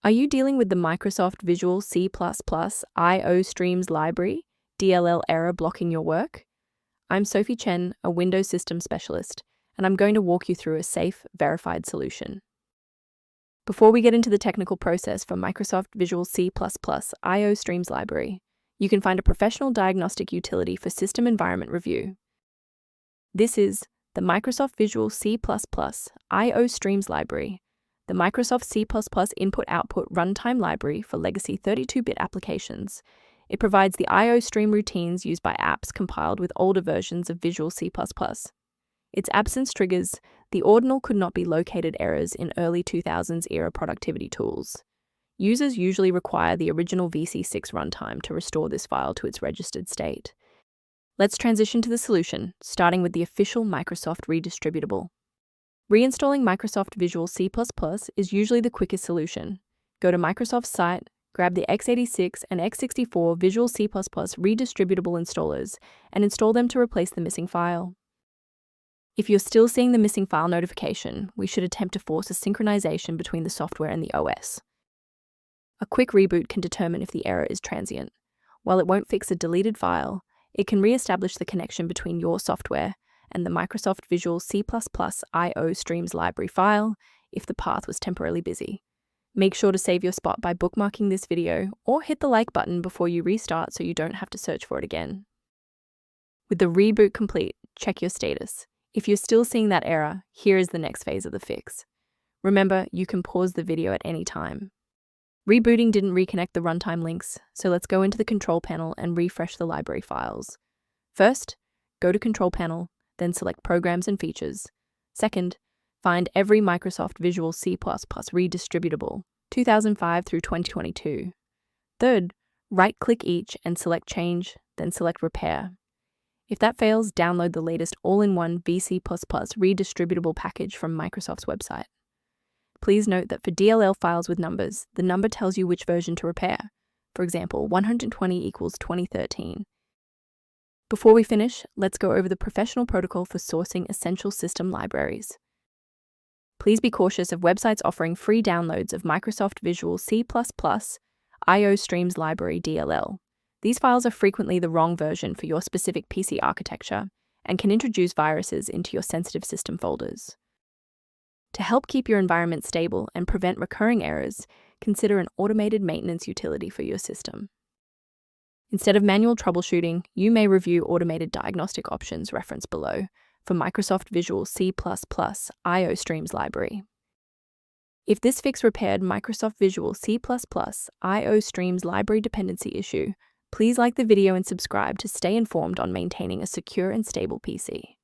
Are you dealing with the Microsoft Visual C++ iostreams Library DLL error blocking your work? I'm Sophie Chen, a Windows system specialist, and I'm going to walk you through a safe, verified solution. Before we get into the technical process for Microsoft Visual C++ iostreams Library, you can find a professional diagnostic utility for system environment review. This is the Microsoft Visual C++ iostreams Library, the Microsoft C++ input-output runtime library for legacy 32-bit applications. It provides the iostream routines used by apps compiled with older versions of Visual C++. Its absence triggers the ordinal could not be located errors in early 2000s era productivity tools. Users usually require the original VC6 runtime to restore this file to its registered state. Let's transition to the solution, starting with the official Microsoft Redistributable. Reinstalling Microsoft Visual C++ is usually the quickest solution. Go to Microsoft's site, grab the x86 and x64 Visual C++ Redistributable installers, and install them to replace the missing file. If you're still seeing the missing file notification, we should attempt to force a synchronization between the software and the OS. A quick reboot can determine if the error is transient. While it won't fix a deleted file, it can re-establish the connection between your software and the Microsoft Visual C++ iostreams library file if the path was temporarily busy. Make sure to save your spot by bookmarking this video or hit the like button before you restart so you don't have to search for it again. With the reboot complete, check your status. If you're still seeing that error, here is the next phase of the fix. Remember, you can pause the video at any time. Rebooting didn't reconnect the runtime links, so let's go into the control panel and refresh the library files. First, go to Control Panel, then select Programs and Features. Second, find every Microsoft Visual C++ Redistributable, 2005 through 2022. Third, right-click each and select Change, then select Repair. If that fails, download the latest all-in-one VC++ Redistributable package from Microsoft's website. Please note that for DLL files with numbers, the number tells you which version to repair. For example, 120 equals 2013. Before we finish, let's go over the professional protocol for sourcing essential system libraries. Please be cautious of websites offering free downloads of Microsoft Visual C++ iostreams Library DLL. These files are frequently the wrong version for your specific PC architecture and can introduce viruses into your sensitive system folders. To help keep your environment stable and prevent recurring errors, consider an automated maintenance utility for your system. Instead of manual troubleshooting, you may review automated diagnostic options referenced below for Microsoft Visual C++ iostreams Library. If this fix repaired Microsoft Visual C++ iostreams Library dependency issue, please like the video and subscribe to stay informed on maintaining a secure and stable PC.